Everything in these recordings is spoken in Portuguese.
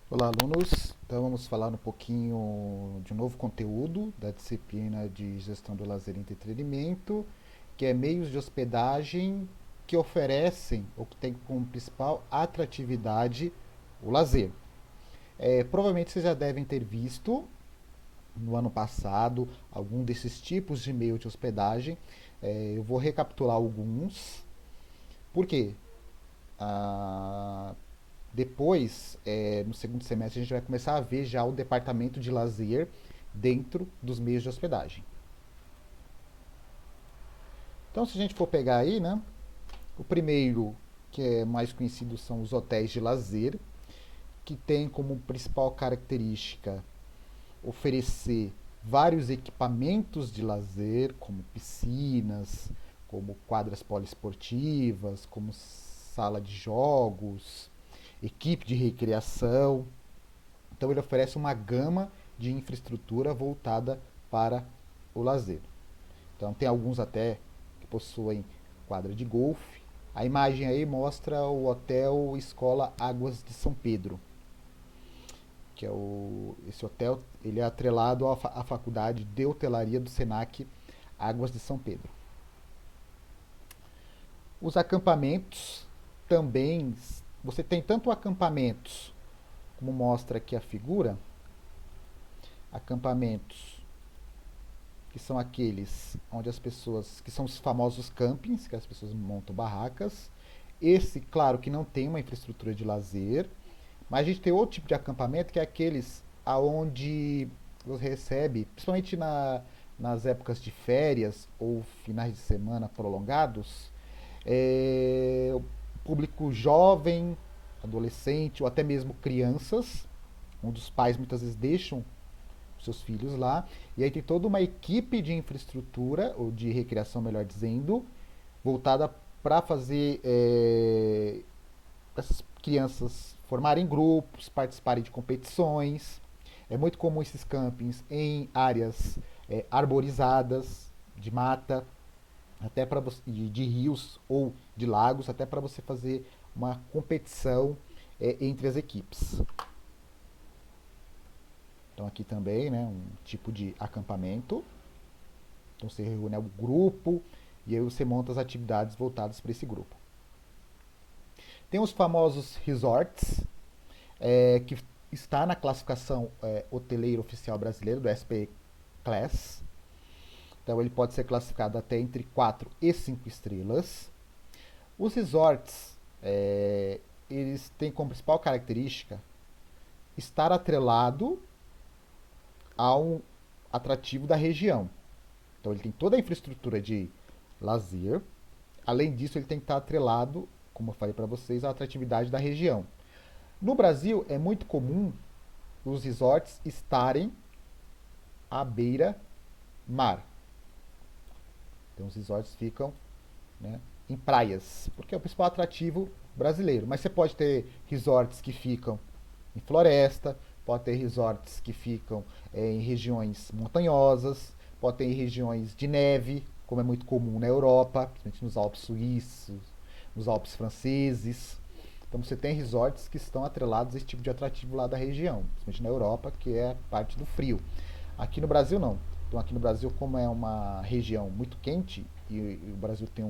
Olá, alunos. Então vamos falar um pouquinho de um novo conteúdo da disciplina de Gestão do Lazer e Entretenimento, que é meios de hospedagem que oferecem ou que tem como principal atratividade o lazer. Provavelmente vocês já devem ter visto no ano passado algum desses tipos de meio de hospedagem. Eu vou recapitular alguns. Por quê? Ah, Depois, no segundo semestre, a gente vai começar a ver já o departamento de lazer dentro dos meios de hospedagem. Então, se a gente for pegar aí, né, o primeiro, que é mais conhecido, são os hotéis de lazer, que tem como principal característica oferecer vários equipamentos de lazer, como piscinas, como quadras poliesportivas, como sala de jogos, equipe de recreação. Então ele oferece uma gama de infraestrutura voltada para o lazer. Então tem alguns até que possuem quadra de golfe. A imagem aí mostra o Hotel Escola Águas de São Pedro, que é esse hotel ele é atrelado à Faculdade de Hotelaria do Senac Águas de São Pedro. Os acampamentos também, você tem tanto acampamentos, como mostra aqui a figura, acampamentos que são aqueles onde as pessoas, que são os famosos campings, que as pessoas montam barracas. Esse, claro, que não tem uma infraestrutura de lazer, mas a gente tem outro tipo de acampamento que é aqueles aonde você recebe, principalmente nas épocas de férias ou finais de semana prolongados, o público jovem, adolescente ou até mesmo crianças, onde os pais muitas vezes deixam seus filhos lá. E aí tem toda uma equipe de infraestrutura, ou de recreação, melhor dizendo, voltada para fazer essas crianças formarem grupos, participarem de competições. É muito comum esses campings em áreas arborizadas, de mata, até para de rios ou de lagos, até para você fazer uma competição entre as equipes. Então aqui também, né, um tipo de acampamento. Então você reúne o grupo e aí você monta as atividades voltadas para esse grupo. Tem os famosos resorts, que está na classificação hoteleiro oficial brasileiro, do SP Class. Então ele pode ser classificado até entre 4 e 5 estrelas. Os resorts, eles têm como principal característica estar atrelado ao atrativo da região. Então ele tem toda a infraestrutura de lazer. Além disso, ele tem que estar atrelado, como eu falei para vocês, à atratividade da região. No Brasil, é muito comum os resorts estarem à beira-mar. Então os resorts ficam, né, em praias, porque é o principal atrativo brasileiro. Mas você pode ter resorts que ficam em floresta, pode ter resorts que ficam em regiões montanhosas, pode ter em regiões de neve, como é muito comum na Europa, principalmente nos Alpes suíços, nos Alpes franceses. Então você tem resorts que estão atrelados a esse tipo de atrativo lá da região, principalmente na Europa, que é a parte do frio. Aqui no Brasil não. Então aqui no Brasil, como é uma região muito quente e o Brasil tem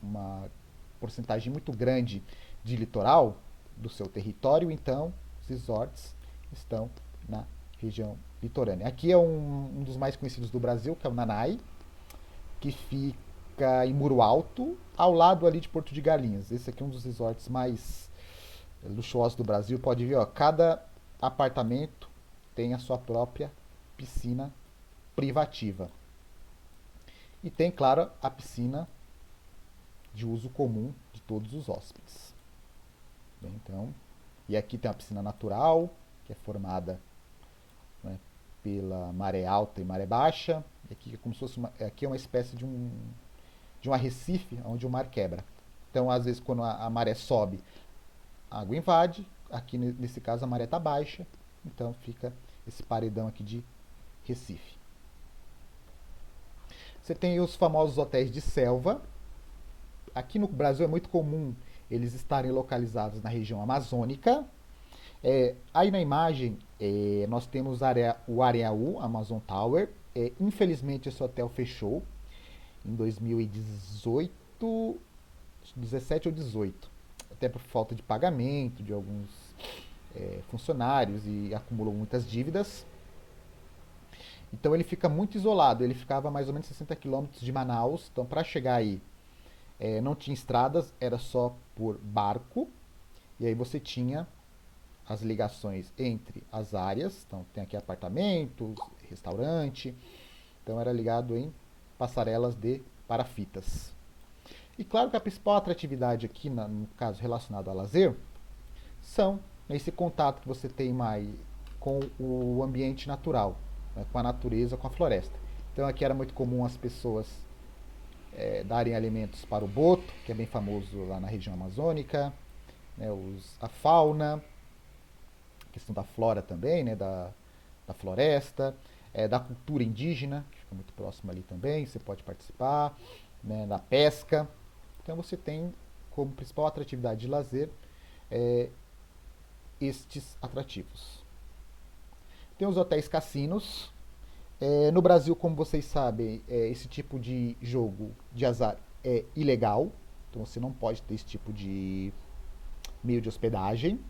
uma porcentagem muito grande de litoral do seu território, então os resorts estão na região litorânea. Aqui é um dos mais conhecidos do Brasil, que é o Nanai, que fica em Muro Alto, ao lado ali de Porto de Galinhas. Esse aqui é um dos resorts mais luxuosos do Brasil. Pode ver, ó, cada apartamento tem a sua própria piscina privativa. E tem, claro, a piscina de uso comum de todos os hóspedes. Bem, então, e aqui tem a piscina natural, que é formada, né, pela maré alta e maré baixa. E aqui é como se fosse aqui é uma espécie de um arrecife onde o mar quebra. Então, às vezes, quando a maré sobe, a água invade. Aqui, nesse caso, a maré está baixa. Então, fica esse paredão aqui de Recife. Você tem os famosos hotéis de selva. Aqui no Brasil é muito comum eles estarem localizados na região amazônica. Aí na imagem nós temos o Areaú, Amazon Tower. Infelizmente esse hotel fechou em 2018, 17 ou 18, até por falta de pagamento de alguns funcionários e acumulou muitas dívidas. Então ele fica muito isolado, ele ficava a mais ou menos 60 quilômetros de Manaus, então para chegar aí não tinha estradas, era só por barco, e aí você tinha as ligações entre as áreas, então tem aqui apartamentos, restaurante, então era ligado em passarelas de parafitas. E claro que a principal atratividade aqui, no caso relacionado a lazer, são esse contato que você tem mais com o ambiente natural, né, com a natureza, com a floresta. Então aqui era muito comum as pessoas darem alimentos para o boto, que é bem famoso lá na região amazônica, né, a fauna, a questão da flora também, né, da floresta, da cultura indígena, que fica muito próximo ali também, você pode participar, né, da pesca. Então você tem como principal atratividade de lazer estes atrativos. Tem os hotéis cassinos. No Brasil, como vocês sabem, esse tipo de jogo de azar é ilegal. Então você não pode ter esse tipo de meio de hospedagem.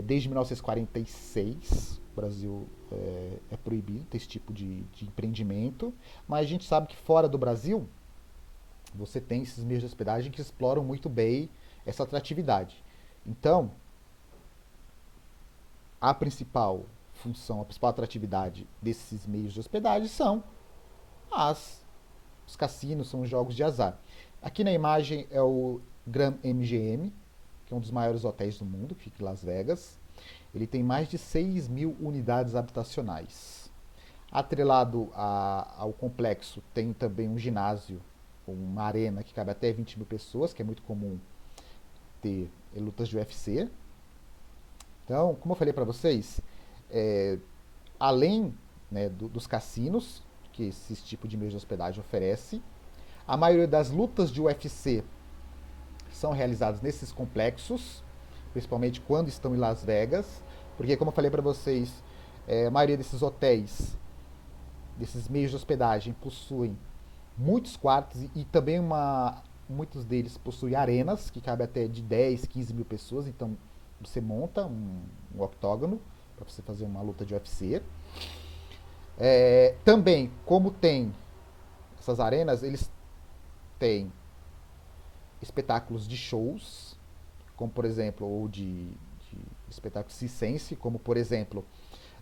Desde 1946, o Brasil é proibido ter esse tipo de empreendimento. Mas a gente sabe que fora do Brasil, você tem esses meios de hospedagem que exploram muito bem essa atratividade. Então, a principal função, a principal atratividade desses meios de hospedagem são os cassinos, são os jogos de azar. Aqui na imagem é o Grand MGM, que é um dos maiores hotéis do mundo, que fica em Las Vegas. Ele tem mais de 6 mil unidades habitacionais. Atrelado ao complexo tem também um ginásio, uma arena que cabe até 20 mil pessoas, que é muito comum ter lutas de UFC. Então, como eu falei para vocês, além, né, dos cassinos que esse tipo de meio de hospedagem oferece, a maioria das lutas de UFC são realizadas nesses complexos, principalmente quando estão em Las Vegas, porque como eu falei para vocês, a maioria desses hotéis, desses meios de hospedagem possuem muitos quartos e também muitos deles possuem arenas que cabem até de 10, 15 mil pessoas, então você monta um octógono para você fazer uma luta de UFC. Também, como tem essas arenas, eles têm espetáculos de shows, como por exemplo, ou de espetáculos circense, como por exemplo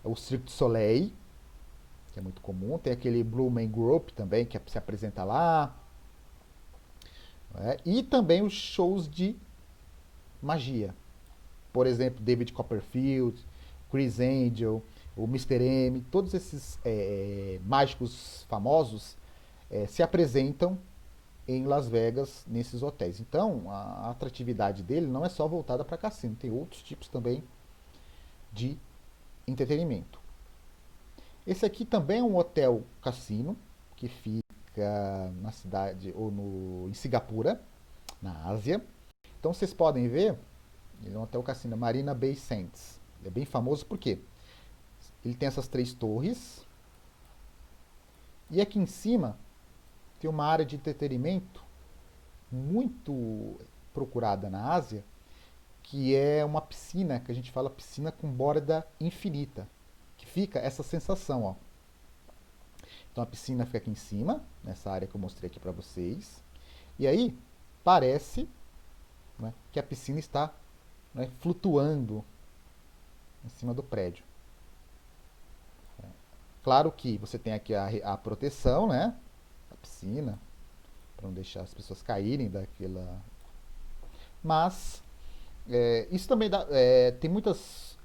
o Cirque du Soleil, que é muito comum. Tem aquele Blue Man Group também, que se apresenta lá. E também os shows de magia. Por exemplo, David Copperfield, Chris Angel, o Mr. M, todos esses mágicos famosos se apresentam em Las Vegas, nesses hotéis. Então, a atratividade dele não é só voltada para cassino, tem outros tipos também de entretenimento. Esse aqui também é um hotel cassino, que fica na cidade, ou em Singapura, na Ásia. Então, vocês podem ver, ele é um hotel cassino, Marina Bay Sands. Ele é bem famoso porque ele tem essas 3 torres, e aqui em cima tem uma área de entretenimento muito procurada na Ásia, que é uma piscina, que a gente fala piscina com borda infinita, que fica essa sensação, ó. Então a piscina fica aqui em cima, nessa área que eu mostrei aqui para vocês, e aí parece, né, que a piscina está, né, flutuando em cima do prédio. Claro que você tem aqui a proteção, né, da piscina, para não deixar as pessoas caírem daquela. Mas isso também tem muitas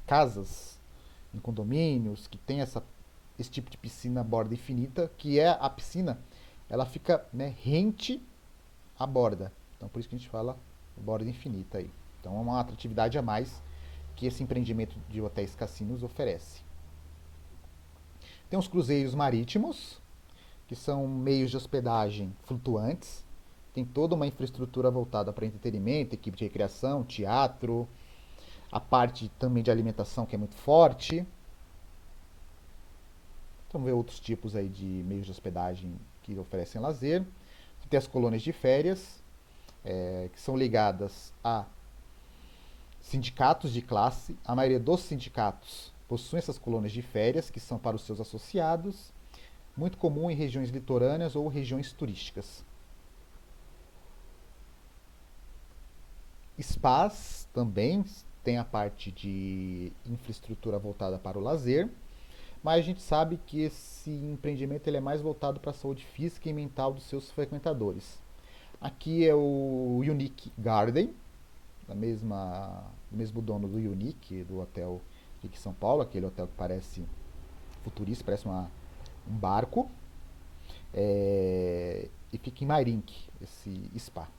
casas em condomínios que tem esse tipo de piscina borda infinita, que é a piscina, ela fica, né, rente à borda. Então por isso que a gente fala borda infinita aí. Então é uma atratividade a mais que esse empreendimento de hotéis cassinos oferece. Tem os cruzeiros marítimos, que são meios de hospedagem flutuantes. tem toda uma infraestrutura voltada para entretenimento, equipe de recreação, teatro, a parte também de alimentação que é muito forte. Então, vamos ver outros tipos aí de meios de hospedagem que oferecem lazer. Tem as colônias de férias, que são ligadas a sindicatos de classe. A maioria dos sindicatos possuem essas colônias de férias, que são para os seus associados, muito comum em regiões litorâneas ou regiões turísticas. Spas também tem a parte de infraestrutura voltada para o lazer, mas a gente sabe que esse empreendimento ele é mais voltado para a saúde física e mental dos seus frequentadores. Aqui é o Unique Garden, do mesmo dono do Unique, do hotel aqui em São Paulo, aquele hotel que parece futurista, parece um barco. E fica em Mairink, esse spa.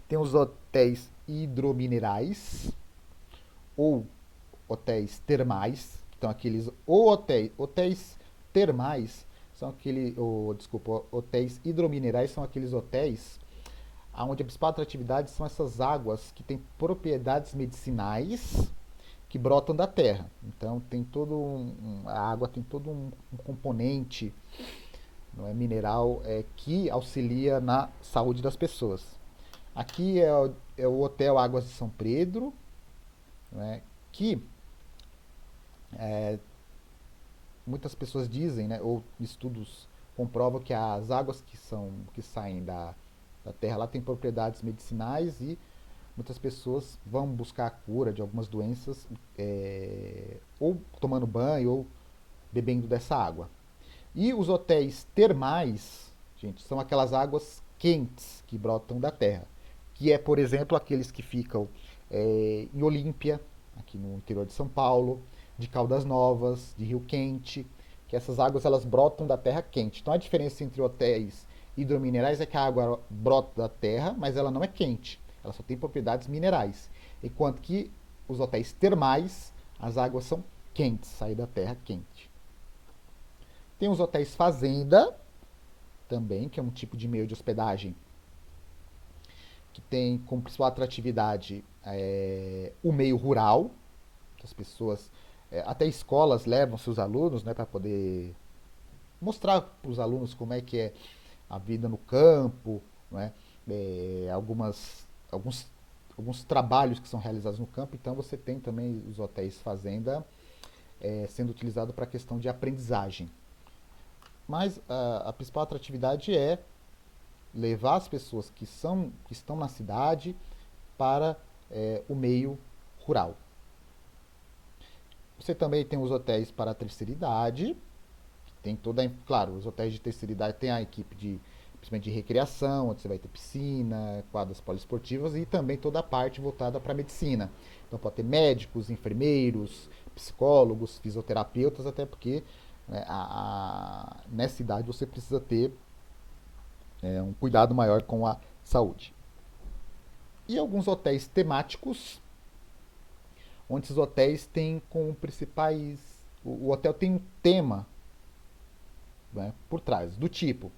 Tem os hotéis hidrominerais ou hotéis termais, então aqueles ou hotéis termais são aqueles, desculpa, hotéis hidrominerais são aqueles hotéis onde a principal atratividade são essas águas que têm propriedades medicinais que brotam da terra. Então tem a água tem todo um componente, não é, mineral, que auxilia na saúde das pessoas. Aqui é o Hotel Águas de São Pedro, né, que muitas pessoas dizem, né, ou estudos comprovam que as águas que saem da terra lá têm propriedades medicinais e muitas pessoas vão buscar a cura de algumas doenças ou tomando banho ou bebendo dessa água. E os hotéis termais, gente, são aquelas águas quentes que brotam da terra, que é, por exemplo, aqueles que ficam em Olímpia, aqui no interior de São Paulo, de Caldas Novas, de Rio Quente, que essas águas elas brotam da terra quente. Então a diferença entre hotéis hidrominerais é que a água brota da terra, mas ela não é quente, ela só tem propriedades minerais. Enquanto que os hotéis termais, as águas são quentes, saem da terra quente. Tem os hotéis fazenda, também, que é um tipo de meio de hospedagem que tem como principal atratividade o meio rural. As pessoas, até escolas levam seus alunos, né, para poder mostrar para os alunos como é que é a vida no campo, né, alguns trabalhos que são realizados no campo. Então você tem também os hotéis fazenda sendo utilizado para a questão de aprendizagem. Mas a principal atratividade é levar as pessoas que estão na cidade para o meio rural. Você também tem os hotéis para a terceira idade, tem claro, os hotéis de terceira idade tem a equipe principalmente de recreação, onde você vai ter piscina, quadras poliesportivas e também toda a parte voltada para a medicina. Então pode ter médicos, enfermeiros, psicólogos, fisioterapeutas, até porque né, nessa idade você precisa ter um cuidado maior com a saúde. E alguns hotéis temáticos, onde esses hotéis têm como principais. O hotel tem um tema, né, por trás, do tipo.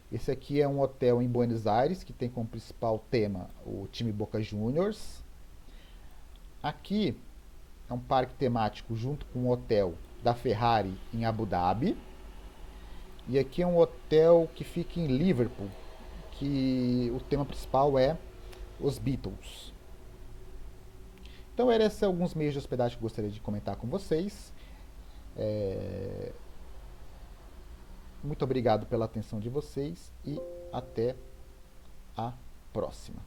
Esse aqui é um hotel em Buenos Aires que tem como principal tema o time Boca Juniors. Aqui é um parque temático junto com um hotel da Ferrari em Abu Dhabi. E aqui é um hotel que fica em Liverpool, que o tema principal é os Beatles. Então, esses são alguns meios de hospedagem que eu gostaria de comentar com vocês. Muito obrigado pela atenção de vocês e até a próxima.